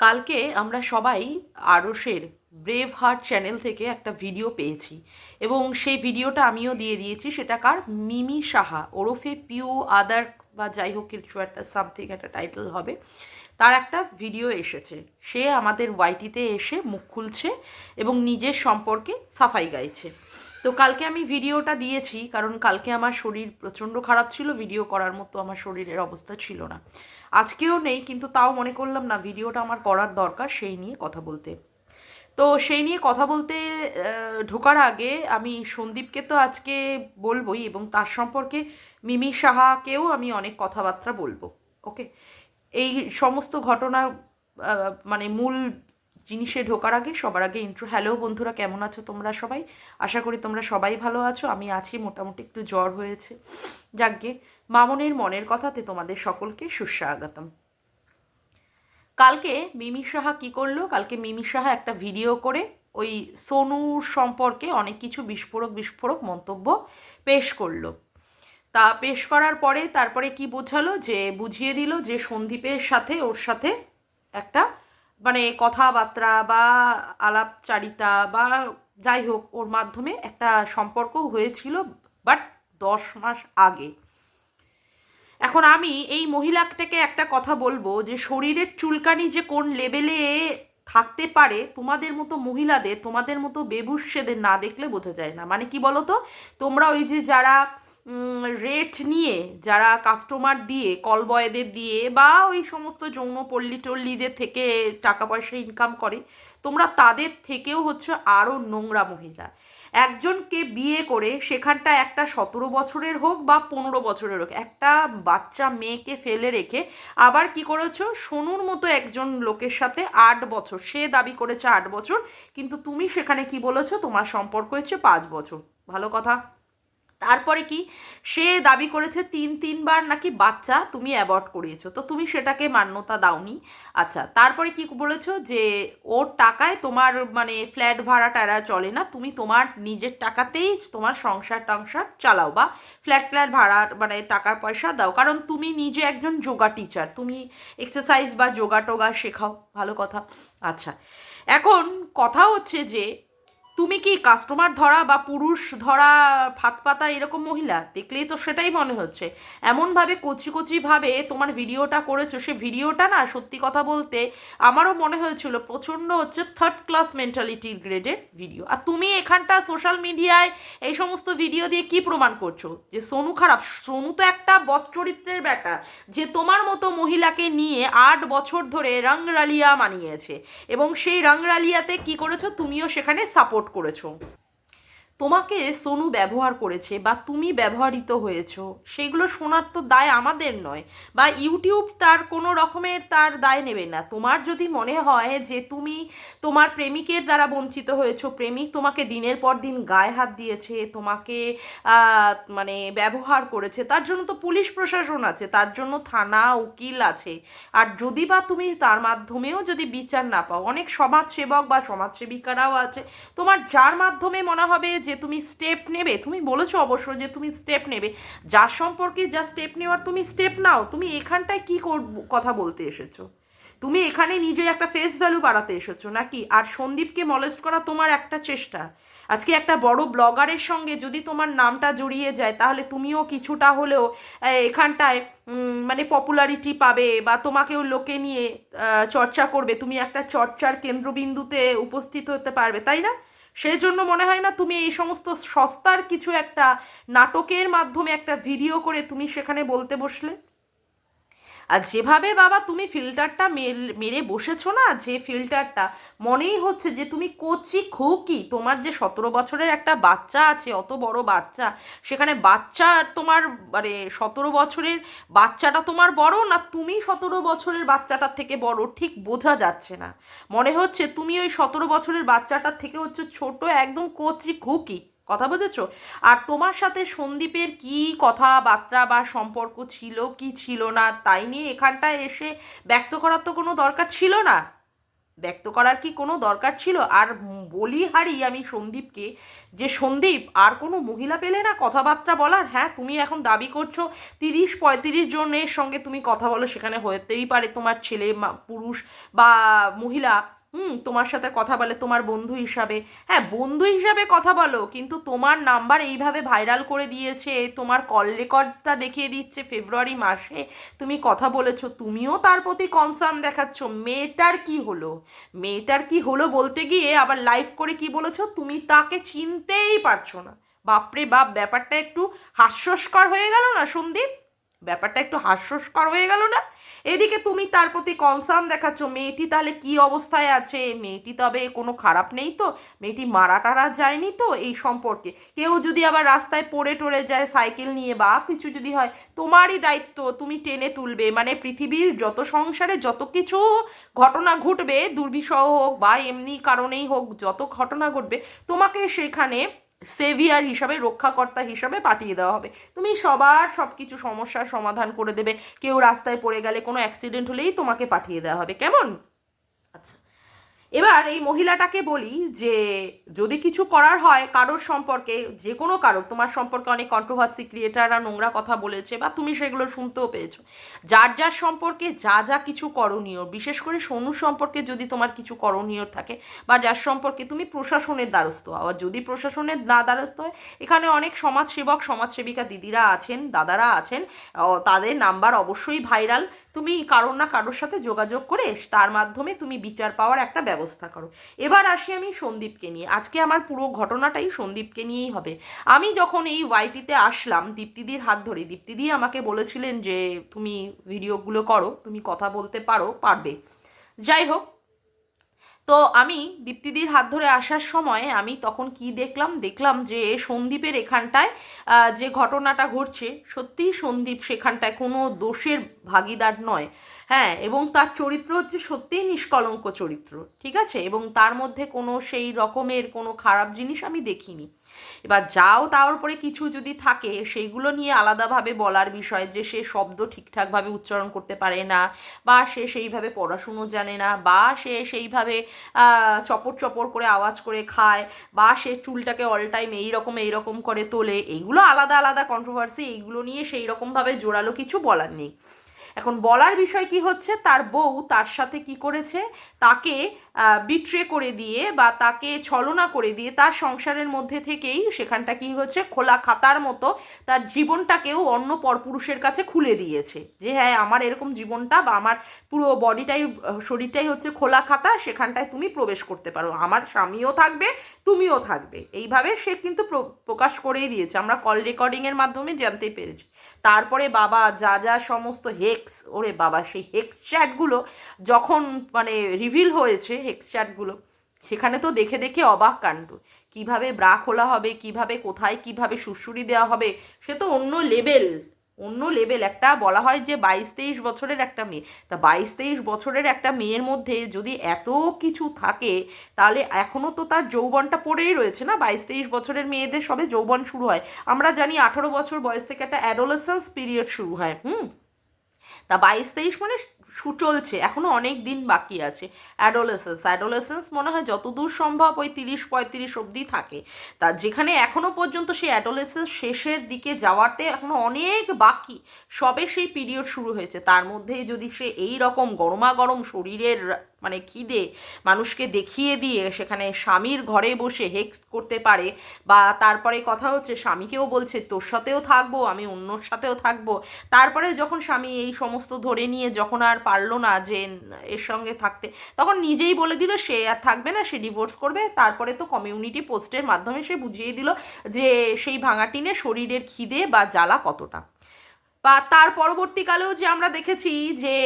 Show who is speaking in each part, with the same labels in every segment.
Speaker 1: কালকে আমরা সবাই আরশের ব্রেভ হার্ট চ্যানেল থেকে একটা ভিডিও পেয়েছি এবং সেই ভিডিওটা আমিও দিয়ে দিয়েছি। সেটা কার? মিমি সাহা ওরফে পিউ আদার বা যাই হোক কিছু একটা সামথিং একটা টাইটেল হবে। তার একটা ভিডিও এসেছে। সে আমাদের ওয়াইটিতে এসে মুখ খুলছে এবং নিজের সম্পর্কে সাফাই গাইছে। তো কালকে আমি ভিডিওটা দিয়েছি কারণ কালকে আমার শরীর প্রচণ্ড খারাপ ছিল, ভিডিও করার মতো আমার শরীরের অবস্থা ছিল না। আজকেও নেই, কিন্তু তাও মনে করলাম না ভিডিওটা আমার করার দরকার সেই নিয়ে কথা বলতে। তো সেই নিয়ে কথা বলতে ঢোকার আগে আমি সন্দীপকে তো আজকে বলবোই এবং তার সম্পর্কে মিমি সাহাকেও আমি অনেক কথাবার্তা বলবো। ওকে, এই সমস্ত ঘটনা মানে মূল জিনিসে ঢোকার আগে সবার আগে ইন্ট্রো। হ্যালো বন্ধুরা, কেমন আছো তোমরা সবাই? আশা করি তোমরা সবাই ভালো আছো। আমি আছি, মোটামুটি একটু জ্বর হয়েছে। যাকগে, মামনের মনের কথাতে তোমাদের সকলকে সুস্বাগতম। কালকে মিমি সাহা কী করলো? কালকে মিমি সাহা একটা ভিডিও করে ওই সোনুর সম্পর্কে অনেক কিছু বিস্ফোরক বিস্ফোরক মন্তব্য পেশ করলো। তা পেশ করার পরে তারপরে কি বোঝালো, যে বুঝিয়ে দিল যে সন্দীপের সাথে ওর সাথে একটা মানে কথাবার্তা বা আলাপচারিতা বা যাই হোক ওর মাধ্যমে একটা সম্পর্ক হয়েছিল, বাট 10 মাস আগে। এখন আমি এই মহিলাটাকে একটা কথা বলবো, যে শরীরের চুলকানি যে কোন লেভেলে থাকতে পারে তোমাদের মতো মহিলাদের, তোমাদের মতো বেবুসেদের না দেখলে বোঝা যায় না। মানে কি বলো তো, তোমরা ওই যে যারা রেট নিয়ে, যারা কাস্টমার দিয়ে, কল বয়দের দিয়ে বা ওই সমস্ত যৌন পল্লী টল্লীদের থেকে টাকা পয়সা ইনকাম করে, তোমরা তাদের থেকেও হচ্ছে আরও নোংরা মহিলা। একজনকে বিয়ে করে সেখানটা একটা 17 বছরের হোক বা 15 বছরের হোক, একটা বাচ্চা মেয়েকে ফেলে রেখে আবার কি করেছো, সোনুর মতো একজন লোকের সাথে 8 বছর, সে দাবি করেছে 8 বছর, কিন্তু তুমি সেখানে কি বলেছো, তোমার সম্পর্ক হয়েছে 5 বছর। ভালো কথা। তারপরে কি, সে দাবি করেছে তিনবার নাকি বাচ্চা তুমি অ্যাবর্ট করিয়েছো, তো তুমি সেটাকে মান্যতা দাওনি। আচ্ছা, তারপরে কি বলেছো, যে ওর টাকায় তোমার মানে ফ্ল্যাট ভাড়া টাড়া চলে না, তুমি তোমার নিজের টাকাতেই তোমার সংসার টংসার চালাও বা ফ্ল্যাট ভাড়া মানে টাকার পয়সা দাও, কারণ তুমি নিজে একজন যোগা টিচার, তুমি এক্সারসাইজ বা যোগা টোগা শেখাও। ভালো কথা। আচ্ছা, এখন কথা হচ্ছে যে তুমি কি কাস্টমার ধরা বা পুরুষ ধরা ফাঁদ পাতা এরকম মহিলা? দেখলেই তো সেটাই মনে হচ্ছে। এমনভাবে কচি কচিভাবে তোমার ভিডিওটা করেছো, সে ভিডিওটা না সত্যি কথা বলতে আমারও মনে হয়েছিল প্রচণ্ড হচ্ছে থার্ড ক্লাস মেন্টালিটির গ্রেডের ভিডিও। আর তুমি এখানটা সোশ্যাল মিডিয়ায় এই সমস্ত ভিডিও দিয়ে কি প্রমাণ করছো যে সোনু খারাপ? সোনু তো একটা বদচরিত্রের ব্যাটা, যে তোমার মতো মহিলাকে নিয়ে 8 বছর ধরে রংরালিয়া মানিয়েছে এবং সেই রংরালিয়াতে কি করেছো, তুমিও সেখানে সাপোর্ট করেছো। তোমাকে সোনু ব্যবহার করেছে বা তুমি ব্যবহৃত হয়েছো, সেগুলো শোনার তো দায় আমাদের নয়, বা ইউটিউব তার কোনো রকমের তার দায় নেবে না। তোমার যদি মনে হয় যে তুমি তোমার প্রেমিকের দ্বারা বঞ্চিত হয়েছো, প্রেমিক তোমাকে দিনের পর দিন গায়ে হাত দিয়েছে, তোমাকে মানে ব্যবহার করেছে, তার জন্য তো পুলিশ প্রশাসন আছে, তার জন্য থানা উকিল আছে। আর যদি বা তুমি তার মাধ্যমেও যদি বিচার না পাও, অনেক সমাজসেবক বা সমাজসেবিকারাও আছে, তোমার যার মাধ্যমে মনে হবে যে তুমি স্টেপ নেবে, তুমি বলেছো অবশ্য যে তুমি স্টেপ নেবে, যার সম্পর্কে যা স্টেপ নেওয়ার তুমি স্টেপ নাও। তুমি এখানটায় কি কথা বলতে এসেছো? তুমি এখানে নিজের একটা ফেস ভ্যালু বাড়াতে এসেছো নাকি? আর সন্দীপকে মলেস্ট করা তোমার একটা চেষ্টা। আজকে একটা বড় ব্লগারের সঙ্গে যদি তোমার নামটা জড়িয়ে যায়, তাহলে তুমিও কিছুটা হলেও এখানটায় মানে পপুলারিটি পাবে বা তোমাকেও লোকে নিয়ে চর্চা করবে, তুমি একটা চর্চার কেন্দ্রবিন্দুতে উপস্থিত হতে পারবে, তাই না? সেই জন্য মনে হয় না তুমি এই সমস্ত সস্তার কিছু একটা নাটকের মাধ্যমে একটা ভিডিও করে তুমি সেখানে বলতে বসলে। আর যেভাবে বাবা তুমি ফিল্টারটা মেরে বসেছো না, যে ফিল্টারটা, মনেই হচ্ছে যে তুমি কচি খুকি। তোমার যে 17 বছরের একটা বাচ্চা আছে, অত বড় বাচ্চা, সেখানে বাচ্চা তোমার মানে 17 বছরের বাচ্চাটা তোমার বড় না তুমি 17 বছরের বাচ্চাটার থেকে বড়, ঠিক বোঝা যাচ্ছে না। মনে হচ্ছে তুমি ওই 17 বছরের বাচ্চাটার থেকে হচ্ছে ছোট, একদম কচি খুকি। কথা বুঝেছো? আর তোমার সাথে সন্দীপের কি কথাবার্তা বা সম্পর্ক ছিল কি ছিল না, তাই নিয়ে এখানটায় এসে ব্যক্ত করার তো কোনো দরকার ছিল না। ব্যক্ত করার কি কোনো দরকার ছিল? আর বলি হারি আমি সন্দীপকে, যে সন্দীপ আর কোনো মহিলা পেলে না কথাবার্তা বলার? হ্যাঁ, তুমি এখন দাবি করছো 30-35 জনের সঙ্গে তুমি কথা বলো, সেখানে হতেই পারে তোমার ছেলে পুরুষ বা মহিলা তোমার সাথে কথা বলে তোমার বন্ধু হিসাবে। হ্যাঁ, বন্ধু হিসাবে কথা বলো, কিন্তু তোমার নাম্বার এইভাবে ভাইরাল করে দিয়েছে, তোমার কল রেকর্ডটা দেখিয়ে দিচ্ছে ফেব্রুয়ারি মাসে তুমি কথা বলেছো, তুমিও তার প্রতি কনসার্ন দেখাচ্ছ। মেয়েটার কি হলো? মেয়েটার কি হলো বলতে গিয়ে আবার লাইভ করে কি বলেছো, তুমি তাকে চিনতেই পারছো না। বাপরে বাপ, ব্যাপারটা একটু হাস্যস্কর হয়ে গেল না সন্দীপ? ব্যাপারটা একটু হাস্যস্কর হয়ে গেল না? এদিকে তুমি তার প্রতি কনসার্ন দেখাচ্ছ, মেয়েটি তাহলে কি অবস্থায় আছে? মেয়েটি তবে কোনো খারাপ নেই তো? মেয়েটি মারা টারা যায়নি তো এই সম্পর্কে? কেউ যদি আবার রাস্তায় পড়ে টরে যায় সাইকেল নিয়ে বা কিছু যদি হয়, তোমারই দায়িত্ব, তুমি টেনে তুলবে। মানে পৃথিবীর যত সংসারে যত কিছু ঘটনা ঘটবে, দুর্বিষহ হোক বা এমনি কারণেই হোক, যত ঘটনা ঘটবে, তোমাকে সেখানে সেভিয়ার হিসাবে, রক্ষাকর্তা হিসাবে পাঠিয়ে দেওয়া হবে। তুমি সবার সব কিছু সমস্যার সমাধান করে দেবে। কেউ রাস্তায় পড়ে গেলে, কোনো অ্যাক্সিডেন্ট হলেই তোমাকে পাঠিয়ে দেওয়া হবে, কেমন? আচ্ছা, এবার এই মহিলাটাকে বলি যে যদি কিছু করার হয় কারোর সম্পর্কে, যে কোনো কারোর, তোমার সম্পর্কে অনেক কন্ট্রোভার্সি ক্রিয়েটাররা নোংরা কথা বলেছে বা তুমি সেগুলো শুনতেও পেয়েছো, যার যার সম্পর্কে যা যা কিছু করণীয়, বিশেষ করে সোনু সম্পর্কে যদি তোমার কিছু করণীয় থাকে বা যার সম্পর্কে তুমি প্রশাসনের দ্বারস্থ হও, আর যদি প্রশাসনের না দ্বারস্থ হয়, এখানে অনেক সমাজসেবক সমাজসেবিকা দিদিরা আছেন, দাদারা আছেন, তাদের নাম্বার অবশ্যই ভাইরাল। তুমি কারোর না কারোর সাথে যোগাযোগ করে তার মাধ্যমে তুমি বিচার পাওয়ার একটা ব্যবস্থা করো। এবার আসি আমি সন্দীপকে নিয়ে, আজকে আমার পুরো ঘটনাটাই সন্দীপকে নিয়েই হবে। আমি যখন এই ওয়াইটিতে আসলাম দীপ্তিদির হাত ধরে, দীপ্তিদি আমাকে বলেছিলেন যে তুমি ভিডিওগুলো করো, তুমি কথা বলতে পারবে। যাই হোক, তো আমি দীপ্তিদির হাত ধরে আসার সময় আমি তখন কি দেখলাম, দেখলাম যে সন্দীপের এখানটায় যে ঘটনাটা ঘটছে, সত্যিই সন্দীপ সেখানটায় কোনো দোষের ভাগিদার নয়। হ্যাঁ, এবং তার চরিত্র হচ্ছে সত্যিই নিষ্কলঙ্ক চরিত্র, ঠিক আছে, এবং তার মধ্যে কোনো সেই রকমের কোনো খারাপ জিনিস আমি দেখিনি। এবার যাও তার উপরে কিছু যদি থাকে সেইগুলো নিয়ে আলাদাভাবে বলার বিষয়, যে সে শব্দ ঠিকঠাকভাবে উচ্চারণ করতে পারে না, বা সে সেইভাবে পড়াশুনো জানে না, বা সে সেইভাবে চপর চপর করে আওয়াজ করে খায়, বা সে চুলটাকে অল টাইম এইরকম করে তোলে, এইগুলো আলাদা আলাদা কন্ট্রোভার্সি, এইগুলো নিয়ে সেই রকমভাবে জোরালো কিছু বলার নেই। এখন বলার বিষয় কি হচ্ছে, তার বউ তার সাথে কি করেছে, তাকে বিট্রে করে দিয়ে বা তাকে ছলনা করে দিয়ে তার সংসারের মধ্যে থেকেই সেখানটা কি হচ্ছে, খোলা খাতার মতো তার জীবনটাকেও অন্য পরপুরুষের কাছে খুলে দিয়েছে, যে হ্যাঁ আমার এরকম জীবনটা বা আমার পুরো বডিটাই, শরীরটাই হচ্ছে খোলা খাতা, সেখানটায় তুমি প্রবেশ করতে পারো, আমার স্বামীও থাকবে, তুমিও থাকবে। এইভাবে সে কিন্তু প্রকাশ করেই দিয়েছে, আমরা কল রেকর্ডিংয়ের মাধ্যমে জানতে পেরেছি। তারপরে বাবা যা যা সমস্ত হেক্স, ওরে বাবা, সেই হেক্স চ্যাটগুলো যখন মানে রিভিল হয়েছে, হেক্স চ্যাটগুলো, সেখানে তো দেখে দেখে অবাক কাণ্ড। কিভাবে ব্রা খোলা হবে, কিভাবে কোথায় কিভাবে সুড়সুড়ি দেওয়া হবে, সে তো অন্য লেভেল, অন্য লেভেল। একটা বলা হয় যে 22-23 বছরের একটা মেয়ে, তা 22-23 বছরের একটা মেয়ের মধ্যে যদি এত কিছু থাকে, তাহলে এখনও তো তার যৌবনটা পড়েই রয়েছে না। 22-23 বছরের মেয়েদের সবে যৌবন শুরু হয়, আমরা জানি 18 বছর বয়স থেকে একটা অ্যাডোলেসেন্স পিরিয়ড শুরু হয়। তা 22-23 মানে চলছে, এখনও অনেক দিন বাকি আছে। অ্যাডোলেসেন্স মনে হয় যতদূর সম্ভব ওই 30-35 অবধি থাকে। তা যেখানে এখনও পর্যন্ত সেই অ্যাডোলেসেন্স শেষের দিকে যাওয়াতে এখনও অনেক বাকি, সবে সেই পিরিয়ড শুরু হয়েছে, তার মধ্যেই যদি সে এই রকম গরমাগরম শরীরের মানে খিদে মানুষকে দেখিয়ে দিয়ে সেখানে স্বামীর ঘরে বসে হেক্স করতে পারে, বা তারপরে কথা হচ্ছে স্বামীকেও বলছে তোর সাথেও থাকবো, আমি অন্যর সাথেও থাকবো, তারপরে যখন স্বামী এই সমস্ত ধরে নিয়ে যখন আর পারলো না যে এর সঙ্গে থাকতে, তখন নিজেই বলে দিল সে আর থাকবে না, সে ডিভোর্স করবে। তারপরে তো কমিউনিটি পোস্টের মাধ্যমে সে বুঝিয়ে দিল যে সেই ভাঙা টিনে শরীরের খিদে বা জ্বালা কতটা। বা তার পরবর্তীকালেও যে আমরা দেখেছি যে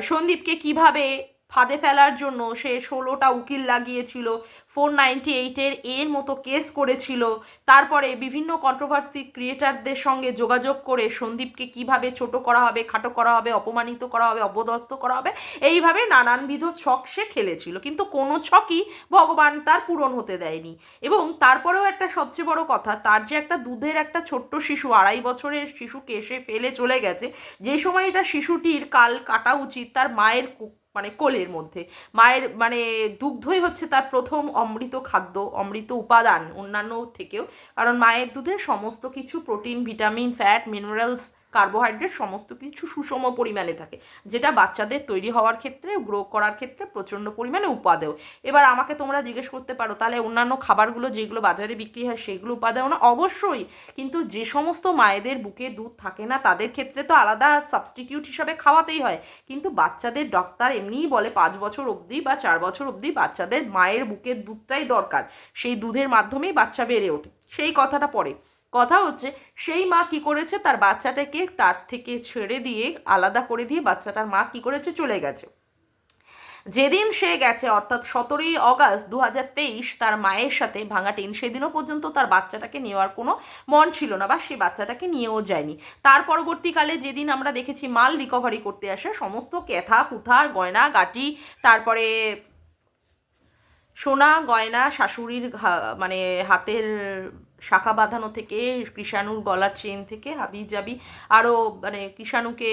Speaker 1: সন্দীপকে কিভাবে ফাঁদে ফেলার জন্য সে 16টা উকিল লাগিয়েছিল, 498 এর মতো কেস করেছিল, তারপরে বিভিন্ন কন্ট্রোভার্সি ক্রিয়েটারদের সঙ্গে যোগাযোগ করে সন্দীপকে কিভাবে ছোট করা হবে, খাটো করা হবে, অপমানিত করা হবে, অপদস্থ করা হবে, এইভাবে নানানবিধ ছক সে খেলেছিল, কিন্তু কোনো ছকই ভগবান তার পূরণ হতে দেয়নি। এবং তারপরেও একটা সবচেয়ে বড় কথা, তার যে একটা দুধের একটা ছোট্ট শিশু, 2.5 বছরের শিশুকে সে ফেলে চলে গেছে, যে সময় এটা শিশুটির কাল কাটা উচিত, তার মায়ের মানে কোলের মধ্যে। মায়ের মানে দুগ্ধই হচ্ছে তার প্রথম অমৃত খাদ্য, অমৃত উপাদান অন্যান্য থেকেও, কারণ মায়ের দুধে সমস্ত কিছু protein, vitamin, fat, minerals, carbohydrate সমস্ত কিছু সুষম পরিমাণে থাকে, যেটা বাচ্চাদের তৈরি হওয়ার ক্ষেত্রে, গ্রো করার ক্ষেত্রে প্রচণ্ড পরিমাণে উপাদেয়। এবার আমাকে তোমরা জিজ্ঞেস করতে পারো তাহলে অন্যান্য খাবারগুলো যেগুলো বাজারে বিক্রি হয় সেগুলো উপাদেয় না? অবশ্যই, কিন্তু যে সমস্ত মায়েদের বুকে দুধ থাকে না তাদের ক্ষেত্রে তো আলাদা সাবস্টিটিউট হিসাবে খাওয়াতেই হয়। কিন্তু বাচ্চাদের ডাক্তার এমনিই বলে 5 বছর অবধি বা 4 বছর অবধি বাচ্চাদের মায়ের বুকের দুধটাই দরকার, সেই দুধের মাধ্যমেই বাচ্চা বেড়ে ওঠে। সেই কথাটা পরে, কথা হচ্ছে সেই মা কি করেছে, তার বাচ্চাটাকে তার থেকে ছেড়ে দিয়ে, আলাদা করে দিয়ে বাচ্চাটার মা কি করেছে, চলে গেছে। যেদিন সে গেছে অর্থাৎ 17ই অগাস্ট 2023 তার মায়ের সাথে ভাঙা ট্রেন, সেদিনও পর্যন্ত তার বাচ্চাটাকে নেওয়ার কোনো মন ছিল না বা সে বাচ্চাটাকে নিয়েও যায়নি। তার পরবর্তীকালে যেদিন আমরা দেখেছি মাল রিকভারি করতে আসে, সমস্ত ক্যাথা কুথা গয়না গাটি, তারপরে সোনা গয়না, শাশুড়ির মানে হাতের শাখা বাঁধানো থেকে, কৃষাণুর গলার চেন থেকে হাবি জাবি, আরও মানে কৃষাণুকে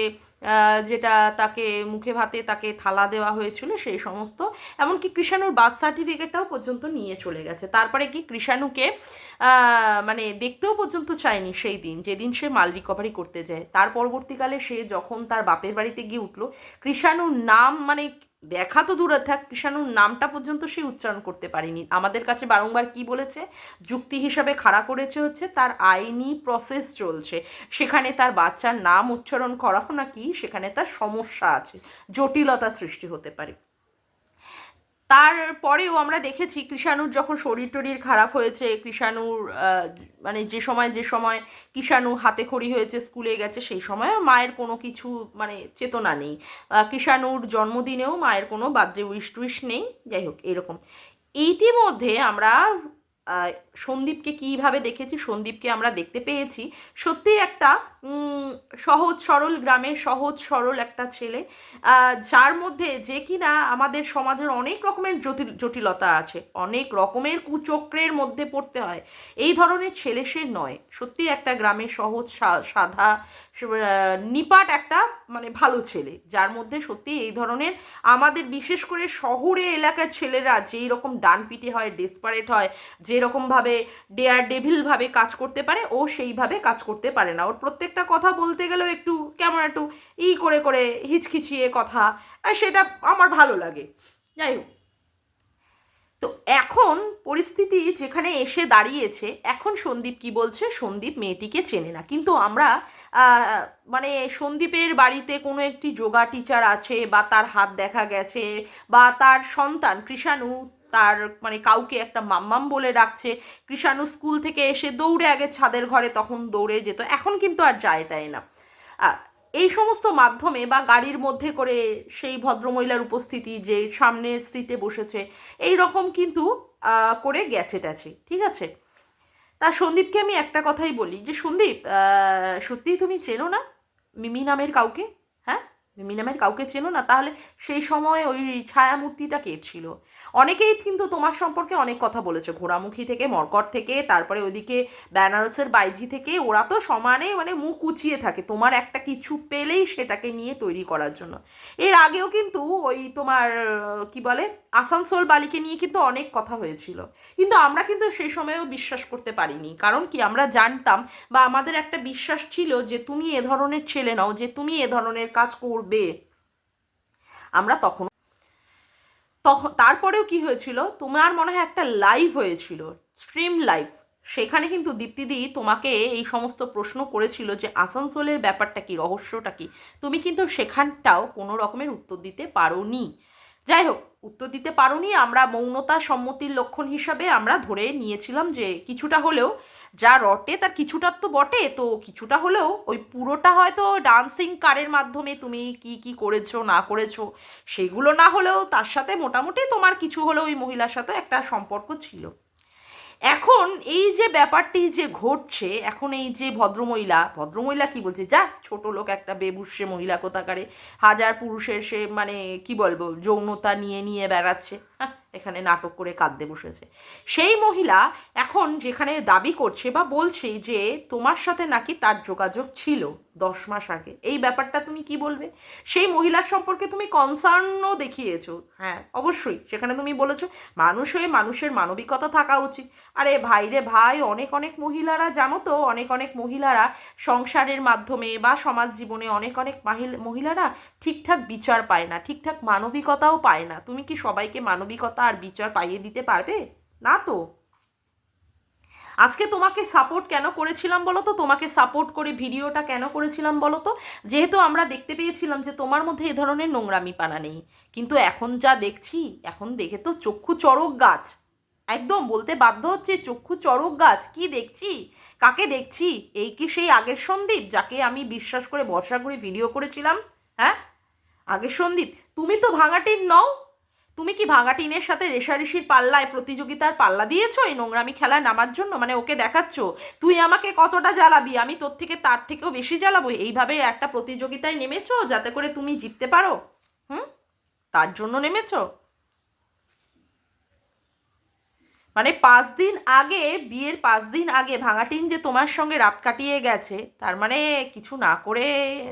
Speaker 1: যেটা তাকে মুখে ভাতে তাকে থালা দেওয়া হয়েছিল সেই সমস্ত, এমনকি কৃষাণুর বার্থ সার্টিফিকেটটাও পর্যন্ত নিয়ে চলে গেছে। তারপরে কি কৃষাণুকে মানে দেখতেও পর্যন্ত চায়নি সেই দিন, যেদিন সে মাল রিকভারি করতে যায়। তার পরবর্তীকালে সে যখন তার বাপের বাড়িতে গিয়ে উঠলো, কৃষাণুর নাম মানে দেখা তো দূরে থাক, কৃষাণুর নামটা পর্যন্ত সে উচ্চারণ করতে পারেনি। আমাদের কাছে বারংবার কি বলেছে, যুক্তি হিসাবে খাড়া করেছে হচ্ছে তার আইনি প্রসেস চলছে, সেখানে তার বাচ্চার নাম উচ্চারণ করাও নাকি সেখানে তার সমস্যা আছে, জটিলতা সৃষ্টি হতে পারে। তারপরেও আমরা দেখেছি কৃষাণুর যখন শরীর টরীর খারাপ হয়েছে, কৃষাণুর মানে যে সময় কৃষাণু হাতে খড়ি হয়েছে, স্কুলে গেছে, সেই সময়ও মায়ের কোনো কিছু মানে চেতনা নেই। কৃষাণুর জন্মদিনেও মায়ের কোনো বার্থডে উইশ টুইশ নেই। যাই হোক, এরকম। ইতিমধ্যে আমরা সন্দীপকে কীভাবে দেখেছি, সন্দীপকে আমরা দেখতে পেয়েছি সত্যিই একটা সহজ সরল গ্রামের সহজ সরল একটা ছেলে, যার মধ্যে যে কিনা আমাদের সমাজের অনেক রকমের জটিলতা আছে, অনেক রকমের কুচক্রের মধ্যে পড়তে হয়, এই ধরনের ছেলে সে নয়। সত্যি একটা গ্রামের সহজ সাদা নিপাট একটা মানে ভালো ছেলে, যার মধ্যে সত্যি এই ধরনের আমাদের বিশেষ করে শহরে এলাকার ছেলেরা যেই রকম ডানপিটে হয়, ডেসপারেট হয়, যেরকমভাবে ডেয়ার ডেভিলভাবে কাজ করতে পারে, ও সেইভাবে কাজ করতে পারে না। ওর প্রত্যেকটা কথা বলতে গেলেও একটু কেমন একটু করে করে হিচকিচিয়ে কথা, আর সেটা আমার ভালো লাগে। যাই হোক, তো এখন পরিস্থিতি যেখানে এসে দাঁড়িয়েছে, এখন সন্দীপ কি বলছে, সন্দীপ মেয়েটিকে চেনে না, কিন্তু আমরা মানে সন্দীপের বাড়িতে কোনো একটি যোগা টিচার আছে বা তার হাত দেখা গেছে, বা তার সন্তান কৃষাণু তার মানে কাউকে একটা মাম্মাম বলে ডাকছে, কৃষাণু স্কুল থেকে এসে দৌড়ে, আগে ছাদের ঘরে তখন দৌড়ে যেত, এখন কিন্তু আর যায় না। এই সমস্ত মাধ্যমে বা গাড়ির মধ্যে করে সেই ভদ্রমহিলার উপস্থিতি, যে সামনের সিটে বসেছে, এই রকম কিন্তু করে গেছে ট্যাছে, ঠিক আছে। তা সন্দীপকে আমি একটা কথাই বলি যে সন্দীপ, সত্যিই তুমি চেনো না মিমি নামের কাউকে? হ্যাঁ, মিমি নামের কাউকে চেনো না? তাহলে সেই সময় ওই ছায়ামূর্তিটা কে ছিল? অনেকেই কিন্তু তোমার সম্পর্কে অনেক কথা বলেছে, ঘোড়ামুখী থেকে, মরকট থেকে, তারপরে ওইদিকে বেনারসের বাইজি থেকে, ওরা তো সমানে মানে মুখ উঁচিয়ে থাকে তোমার একটা কিছু পেলেই সেটাকে নিয়ে তৈরি করার জন্য। এর আগেও কিন্তু ওই তোমার কি বলে আসানসোল বালিকে নিয়ে কিন্তু অনেক কথা হয়েছিল, কিন্তু আমরা কিন্তু সেই সময়েও বিশ্বাস করতে পারিনি। কারণ কি, আমরা জানতাম বা আমাদের একটা বিশ্বাস ছিল যে তুমি এ ধরনের ছেলে নাও, যে তুমি এ ধরনের কাজ করবে। আমরা তখন তারপরেও কি হয়েছিল, তোমার মনে হয় একটা লাইভ হয়েছিল, স্ট্রিম লাইভ, সেখানে কিন্তু দীপ্তিদি তোমাকে এই সমস্ত প্রশ্ন করেছিল যে আসানসোলের ব্যাপারটা কি, রহস্যটা কি, তুমি কিন্তু সেখানটাও কোনো রকমের উত্তর দিতে পারোনি। যাই হোক, উত্তর দিতে পারোনি, আমরা মৌনতা সম্মতির লক্ষণ হিসাবে আমরা ধরে নিয়েছিলাম যে কিছুটা হলেও যা রটে তার কিছুটা তো বটে, তো কিছুটা হলেও ওই পুরোটা হয়তো ডান্সিং কারের মাধ্যমে তুমি কি কি করেছো না করেছো সেগুলো না হলেও তার সাথে মোটামুটি তোমার কিছু হলেও ওই মহিলার সাথে একটা সম্পর্ক ছিল। এখন এই যে ব্যাপারটি যে ঘটছে, এখন এই যে ভদ্রমহিলা কি বলছে, যা ছোট লোক একটা বেবুসে মহিলা কোথাকারে, হাজার পুরুষের সে মানে কি বলবো যৌনতা নিয়ে নিয়ে বেড়াচ্ছে, হ্যাঁ এখানে নাটক করে কাঁদতে বসেছে। সেই মহিলা এখন যেখানে দাবি করছে বা বলছে যে তোমার সাথে নাকি তার যোগাযোগ ছিল 10 মাস আগে, এই ব্যাপারটা তুমি কি বলবে? সেই মহিলার সম্পর্কে তুমি কনসার্নও দেখিয়েছো, হ্যাঁ অবশ্যই, সেখানে তুমি বলেছো মানুষ হয়ে মানুষের মানবিকতা থাকা উচিত। আরে ভাই রে ভাই, অনেক অনেক মহিলারা জানো তো, অনেক অনেক মহিলারা সংসারের মাধ্যমে বা সমাজ জীবনে অনেক অনেক মহিলারা ঠিকঠাক বিচার পায় না, ঠিকঠাক মানবিকতাও পায় না। তুমি কি সবাইকে মানবিকতা আর বিচার পাইয়ে দিতে পারবে? না তো। আজকে তোমাকে সাপোর্ট কেন করেছিলাম বলো তো, তোমাকে সাপোর্ট করে ভিডিওটা কেন করেছিলাম বলো তো? যেহেতু আমরা দেখতে পেয়েছিলাম যে তোমার মধ্যে এ ধরনের নোংরামি পানা নেই, কিন্তু এখন যা দেখছি, এখন দেখে তো চক্ষু চড়ক গাছ, একদম বলতে বাধ্য হচ্ছে চক্ষু চড়ক গাছ। কি দেখছি, কাকে দেখছি? এই কি সেই আগের সন্দীপ যাকে আমি বিশ্বাস করে ভরসা করে ভিডিও করেছিলাম? হ্যাঁ, আগের সন্দীপ? তুমি তো ভাঙা টিন নও। তুমি কি ভাঙা টিনের সাথে রেষারেষির পাল্লায় প্রতিযোগিতার পাল্লা দিয়েছো এই নোংরামি খেলায় নামার জন্য? মানে ওকে দেখাচ্ছ তুই আমাকে কতটা জ্বালাবি, আমি তোর থেকে তার থেকেও বেশি জ্বালাবো, এইভাবে একটা প্রতিযোগিতায় নেমেছো যাতে করে তুমি জিততে পারো? হুম, তার জন্য নেমেছো? মানে 5 দিন আগে, বিয়ের 5 দিন আগে ভাঙাটিন যে তোমার সঙ্গে রাত কাটিয়ে গেছে, তার মানে কিছু না করে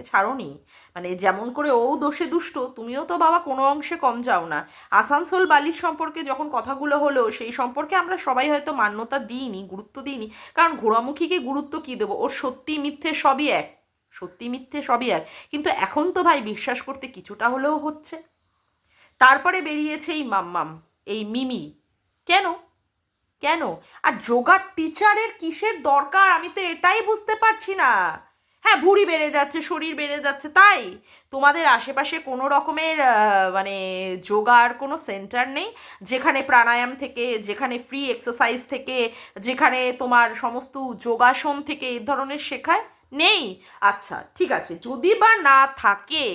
Speaker 1: ছাড়োনি। মানে যেমন করে ও দোষে দুষ্ট, তুমিও তো বাবা কোনো অংশে কম যাও না। আসানসোল বালির সম্পর্কে যখন কথাগুলো হলো, সেই সম্পর্কে আমরা সবাই হয়তো মান্যতা দিইনি, গুরুত্ব দিইনি, কারণ ঘোড়ামুখীকে গুরুত্ব কী দেবো, ওর সত্যি মিথ্যে সবই এক, সত্যি মিথ্যে সবই এক। কিন্তু এখন তো ভাই বিশ্বাস করতে কিছুটা হলেও হচ্ছে। তারপরে বেরিয়েছে এই মাম্মাম, এই মিমি। কেন? কেন? আর যোগার টিচারের কিসের দরকার, আমি তো এটাই বুঝতে পারছি না। হ্যাঁ, ভুঁড়ি বেড়ে যাচ্ছে, শরীর বেড়ে যাচ্ছে, তাই তোমাদের আশেপাশে কোনো রকমের মানে যোগার কোনো সেন্টার নেই, যেখানে প্রাণায়াম থেকে, যেখানে ফ্রি এক্সারসাইজ থেকে, যেখানে তোমার সমস্ত যোগাসন থেকে এই ধরনের শেখায়? নেই? আচ্ছা ঠিক আছে, যদি বা না থাকে,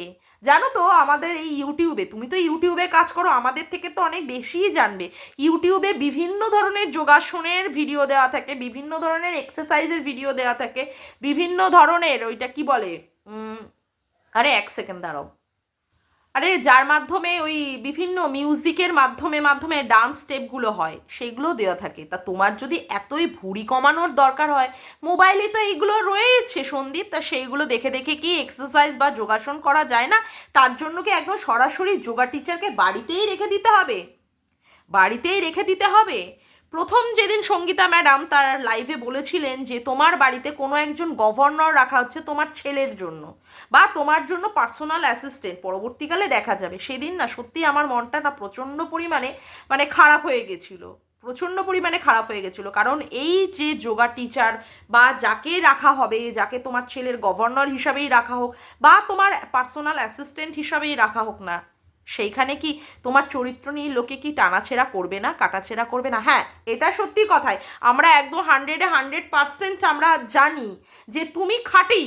Speaker 1: জানো তো আমাদের এই ইউটিউবে, তুমি তো ইউটিউবে কাজ করো, আমাদের থেকে তো অনেক বেশিই জানবে। ইউটিউবে বিভিন্ন ধরনের যোগাসনের ভিডিও দেওয়া থাকে, বিভিন্ন ধরনের এক্সারসাইজের ভিডিও দেওয়া থাকে, বিভিন্ন ধরনের ওইটা কি বলে, আরে এক সেকেন্ড দাঁড়াও, আরে যার মাধ্যমে ওই বিভিন্ন মিউজিকের মাধ্যমে মাধ্যমে ডান্স স্টেপগুলো হয়, সেগুলো দেওয়া থাকে। তা তোমার যদি এতই ভুঁড়ি কমানোর দরকার হয়, মোবাইলে তো এইগুলো রয়েছে সন্দীপ, তা সেইগুলো দেখে দেখে কি এক্সারসাইজ বা যোগাসন করা যায় না? তার জন্য কি একদম সরাসরি যোগা টিচারকে বাড়িতেই রেখে দিতে হবে? বাড়িতেই রেখে দিতে হবে? প্রথম যেদিন সঙ্গীতা ম্যাডাম তার লাইভে বলেছিলেন যে তোমার বাড়িতে কোনো একজন গভর্নর রাখা হচ্ছে তোমার ছেলের জন্য, বা তোমার জন্য পার্সোনাল অ্যাসিস্ট্যান্ট, পরবর্তীকালে দেখা যাবে, সেদিন না সত্যি আমার মনটা না প্রচণ্ড পরিমাণে মানে খারাপ হয়ে গেছিল, প্রচণ্ড পরিমাণে খারাপ হয়ে গেছিলো। কারণ এই যে যোগা টিচার বা যাকে রাখা হবে, যাকে তোমার ছেলের গভর্নর হিসাবেই রাখা হোক বা তোমার পার্সোনাল অ্যাসিস্ট্যান্ট হিসাবেই রাখা হোক না, সেইখানে কি তোমার চরিত্র নিয়ে লোকে কি টানাছেড়া করবে না, কাটাছেড়া করবে না? হ্যাঁ, এটা সত্যি কথাই, আমরা একদম 100% আমরা জানি যে তুমি খাঁটি,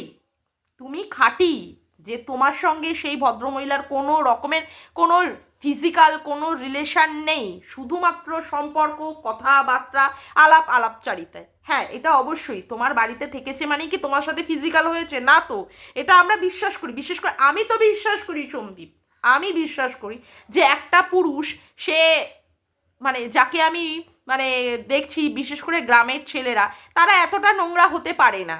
Speaker 1: তুমি খাঁটি, যে তোমার সঙ্গে সেই ভদ্রমহিলার কোনো রকমের কোনো ফিজিক্যাল কোনো রিলেশন নেই, শুধুমাত্র সম্পর্ক, কথাবার্তা, আলাপ আলাপচারিতায়। হ্যাঁ, এটা অবশ্যই তোমার বাড়িতে থেকেছে মানে কি তোমার সাথে ফিজিক্যাল হয়েছে না তো? এটা আমরা বিশ্বাস করি, বিশেষ করে আমি তো বিশ্বাস করি সন্দীপ, আমি বিশ্বাস করি যে একটা পুরুষ, সে মানে যাকে আমি মানে দেখছি বিশেষ করে গ্রামের ছেলেরা, তারা এতটা নোংরা হতে পারে না,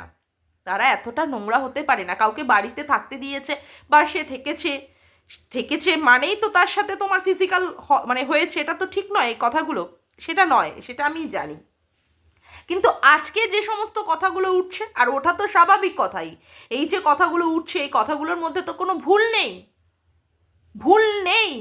Speaker 1: তারা এতটা নোংরা হতে পারে না। কাউকে বাড়িতে থাকতে দিয়েছে বা সে থেকেছে, থেকেছে মানেই তো তার সাথে তোমার ফিজিক্যাল মানে হয়েছে, এটা তো ঠিক নয়, এই কথাগুলো সেটা নয়, সেটা আমি জানি। কিন্তু আজকে যে সমস্ত কথাগুলো উঠছে, আর ওটা তো স্বাভাবিক কথাই, এই যে কথাগুলো উঠছে এই কথাগুলোর মধ্যে তো কোনো ভুল নেই, ভুল নেই।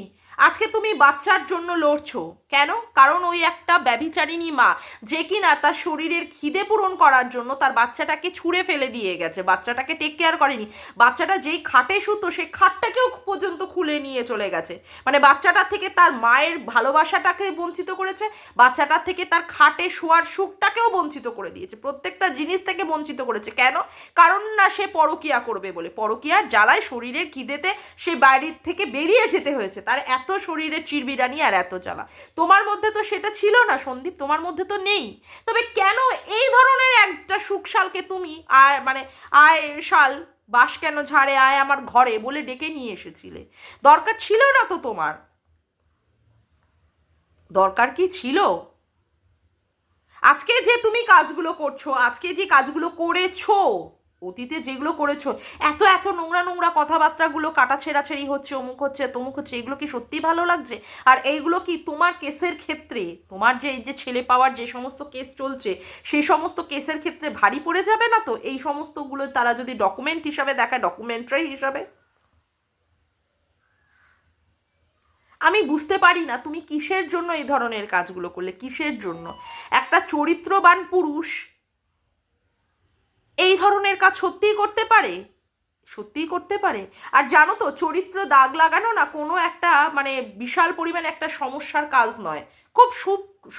Speaker 1: আজকে তুমি বাচ্চার জন্য লড়ছো কেন? কারণ ওই একটা ব্যভিচারিণী মা, যে কিনা তার শরীরের খিদে পূরণ করার জন্য তার বাচ্চাটাকে ছুঁড়ে ফেলে দিয়ে গেছে, বাচ্চাটাকে টেক কেয়ার করেনি, বাচ্চাটা যেই খাটে শুতো সেই খাটটাকেও পর্যন্ত খুলে নিয়ে চলে গেছে, মানে বাচ্চাটার থেকে তার মায়ের ভালোবাসাটাকে বঞ্চিত করেছে, বাচ্চাটার থেকে তার খাটে শোয়ার সুখটাকেও বঞ্চিত করে দিয়েছে, প্রত্যেকটা জিনিস থেকে বঞ্চিত করেছে। কেন? কারণ না সে পরকিয়া করবে বলে, পরকিয়ার জ্বালায় শরীরের খিদেতে সে বাড়ির থেকে বেরিয়ে যেতে হয়েছে, তার এত শরীরের চিরবিরানি আর এত জ্বালা। তোমার মধ্যে তো সেটা ছিল না সন্দীপ, তোমার মধ্যে তো নেই। তবে কেন এই ধরনের একটা সুখশালকে তুমি আয় মানে আয় শাল, বাস কেন ঝাড়ে আয় আমার ঘরে বলে ডেকে নিয়ে এসেছিলে? দরকার ছিল না তো তোমার। দরকার কি ছিল? আজকে যে তুমি কাজগুলো করছো, আজকে যে কাজগুলো করেছো, অতীতে যেগুলো করেছো, এত এত নোংরা নোংরা কথাবার্তাগুলো কাটা ছেঁড়াছেড়ি হচ্ছে, অমুক হচ্ছে তমুক হচ্ছে, এগুলো কি সত্যি ভালো লাগছে? আর এইগুলো কি তোমার কেসের ক্ষেত্রে, তোমার যে এই যে ছেলে পাওয়ার যে সমস্ত কেস চলছে, সেই সমস্ত কেসের ক্ষেত্রে ভারী পড়ে যাবে না তো এই সমস্তগুলো তারা যদি ডকুমেন্ট হিসাবে দেখায়, ডকুমেন্টারি হিসাবে? আমি বুঝতে পারি না তুমি কিসের জন্য এই ধরনের কাজগুলো করলে, কিসের জন্য? একটা চরিত্রবান পুরুষ এই ধরনের কাজ সত্যিই করতে পারে? সত্যিই করতে পারে? আর জানো তো, চরিত্র দাগ লাগানো না কোনো একটা মানে বিশাল পরিমাণে একটা সমস্যার কাজ নয়। খুব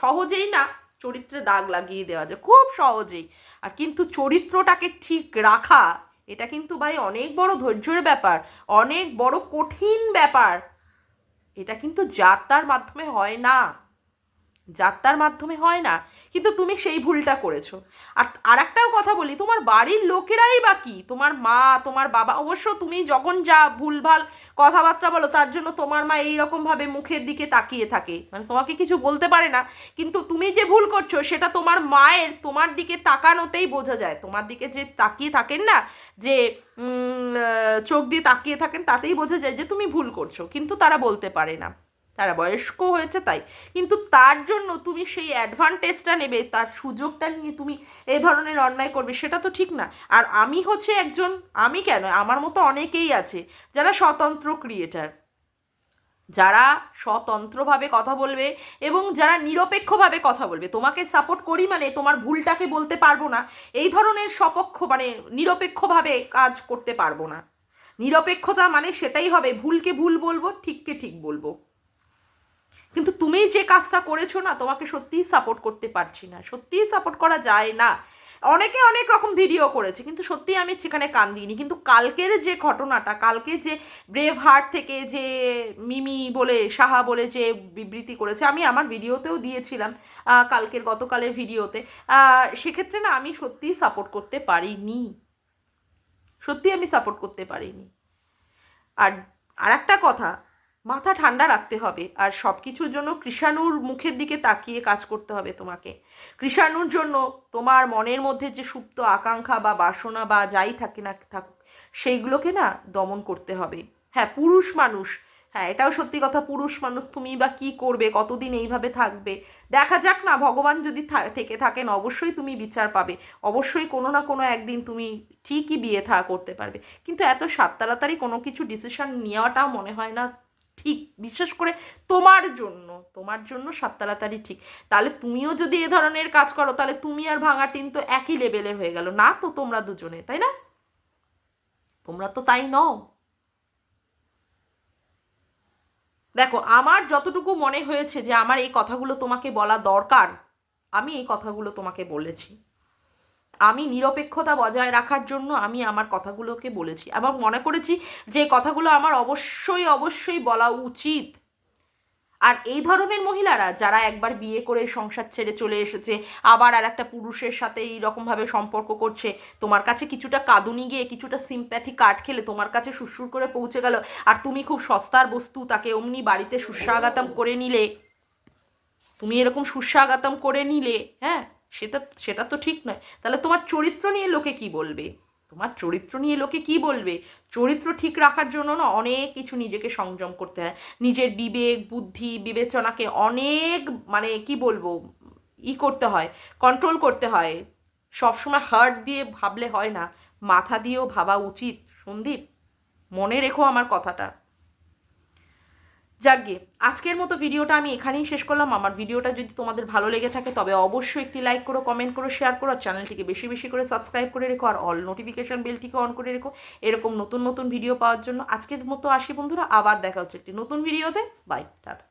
Speaker 1: সহজেই না চরিত্রে দাগ লাগিয়ে দেওয়া যায়, খুব সহজেই। আর কিন্তু চরিত্রটাকে ঠিক রাখা, এটা কিন্তু ভাই অনেক বড় ধৈর্যের ব্যাপার, অনেক বড় কঠিন ব্যাপার। এটা কিন্তু যাত্রার মাধ্যমে হয় না, যাত্রার মাধ্যমে হয় না। কিন্তু তুমি সেই ভুলটা করেছো। আর একটাও কথা বলি, তোমার বাড়ির লোকেরাই বা কি, তোমার মা, তোমার বাবা, অবশ্য তুমি যখন যা ভুলভাল কথাবার্তা বলো তার জন্য তোমার মা এইরকমভাবে মুখের দিকে তাকিয়ে থাকে, মানে তোমাকে কিছু বলতে পারে না। কিন্তু তুমি যে ভুল করছো সেটা তোমার মায়ের তোমার দিকে তাকানোতেই বোঝা যায়, তোমার দিকে যে তাকিয়ে থাকেন না, যে চোখ দিয়ে তাকিয়ে থাকেন, তাতেই বোঝা যায় যে তুমি ভুল করছো, কিন্তু তারা বলতে পারে না, তারা বয়স্ক হয়েছে তাই। কিন্তু তার জন্য তুমি সেই অ্যাডভান্টেজটা নেবে, তার সুযোগটা নিয়ে তুমি এই ধরনের অন্যায় করবে, সেটা তো ঠিক না। আর আমি হচ্ছে একজন, আমি কেন, আমার মতো অনেকেই আছে যারা স্বতন্ত্র ক্রিয়েটার, যারা স্বতন্ত্রভাবে কথা বলবে এবং যারা নিরপেক্ষভাবে কথা বলবে। তোমাকে সাপোর্ট করি মানে তোমার ভুলটাকে বলতে পারবো না, এই ধরনের সপক্ষ মানে নিরপেক্ষভাবে কাজ করতে পারবো না। নিরপেক্ষতা মানে সেটাই হবে, ভুলকে ভুল বলবো, ঠিককে ঠিক বলবো। কিন্তু তুমি যে কাজটা করেছো না, তোমাকে সত্যিই সাপোর্ট করতে পারছি না, সত্যিই সাপোর্ট করা যায় না। অনেকে অনেক রকম ভিডিও করেছে, কিন্তু সত্যিই আমি সেখানে কান দিইনি। কিন্তু কালকের যে ঘটনাটা, কালকে যে ব্রেভ হার্ট থেকে যে মিমি বলে, সাহা বলে যে বিবৃতি করেছে, আমি আমার ভিডিওতেও দিয়েছিলাম, কালকের গতকালের ভিডিওতে, সেক্ষেত্রে না আমি সত্যিই সাপোর্ট করতে পারিনি, সত্যিই আমি সাপোর্ট করতে পারিনি। আর আর একটা কথা, মাথা ঠান্ডা রাখতে হবে, আর সব কিছুর জন্য কৃষাণুর মুখের দিকে তাকিয়ে কাজ করতে হবে তোমাকে। কৃষাণুর জন্য তোমার মনের মধ্যে যে সুপ্ত আকাঙ্ক্ষা বা বাসনা বা যাই থাকে না থাকুক, সেইগুলোকে না দমন করতে হবে। হ্যাঁ, পুরুষ মানুষ, হ্যাঁ এটাও সত্যি কথা, পুরুষ মানুষ, তুমি বা কী করবে, কতদিন এইভাবে থাকবে, দেখা যাক না, ভগবান যদি থেকে থাকেন অবশ্যই তুমি বিচার পাবে, অবশ্যই কোনো না কোনো একদিন তুমি ঠিকই বিয়ে করতে পারবে। কিন্তু এত সাত তাড়াতাড়ি কোনো কিছু ডিসিশন নেওয়াটাও মনে হয় না ঠিক, বিশেষ করে তোমার জন্য, তোমার জন্য সাত তাড়াতাড়ি ঠিক। তাহলে তুমিও যদি এ ধরনের কাজ করো, তাহলে তুমি আর ভাঙা টিন তো একই লেভেলের হয়ে গেল না তো, তোমরা দুজনে, তাই না? তোমরা তো তাই নও। দেখো, আমার যতটুকু মনে হয়েছে যে আমার এই কথাগুলো তোমাকে বলা দরকার, আমি এই কথাগুলো তোমাকে বলেছি। আমি নিরপেক্ষতা বজায় রাখার জন্য আমি আমার কথাগুলোকে বলেছি এবং মনে করেছি যে কথাগুলো আমার অবশ্যই অবশ্যই বলা উচিত। আর এই ধরনের মহিলারা যারা একবার বিয়ে করে সংসার ছেড়ে চলে এসেছে, আবার আর একটা পুরুষের সাথে এইরকমভাবে সম্পর্ক করছে, তোমার কাছে কিছুটা কাঁদুনি গিয়ে, কিছুটা সিম্প্যাথি কার্ড খেলে তোমার কাছে সুরসুর করে পৌঁছে গেল, আর তুমি খুব সস্তার বস্তু তাকে অমনি বাড়িতে সুস্বাগতম করে নিলে, তুমি এরকম সুস্বাগতম করে নিলে, হ্যাঁ, সেটা সেটা তো ঠিক নয়। তাহলে তোমার চরিত্র নিয়ে লোকে কি বলবে? তোমার চরিত্র নিয়ে লোকে কি বলবে? চরিত্র ঠিক রাখার জন্য না অনেক কিছু নিজেকে সংযম করতে হয়, নিজের বিবেক বুদ্ধি বিবেচনাকে অনেক মানে কি বলবো করতে হয়, কন্ট্রোল করতে হয়। সবসময় হার্ট দিয়ে ভাবলে হয় না, মাথা দিয়েও ভাবা উচিত সন্দীপ, মনে রেখো আমার কথাটা। যাকগে, আজকের মতো ভিডিওটা আমি এখানেই শেষ করলাম। আমার ভিডিওটা যদি তোমাদের ভালো লেগে থাকে তবে অবশ্যই একটি লাইক করো, কমেন্ট করো, শেয়ার করো, আর চ্যানেলটিকে বেশি বেশি করে সাবস্ক্রাইব করে রেখো, আর অল নোটিফিকেশান বেলটিকে অন করে রেখো এরকম নতুন নতুন ভিডিও পাওয়ার জন্য। আজকের মতো আসি বন্ধুরা, আবার দেখা হচ্ছে একটি নতুন ভিডিওতে। Bye, tata.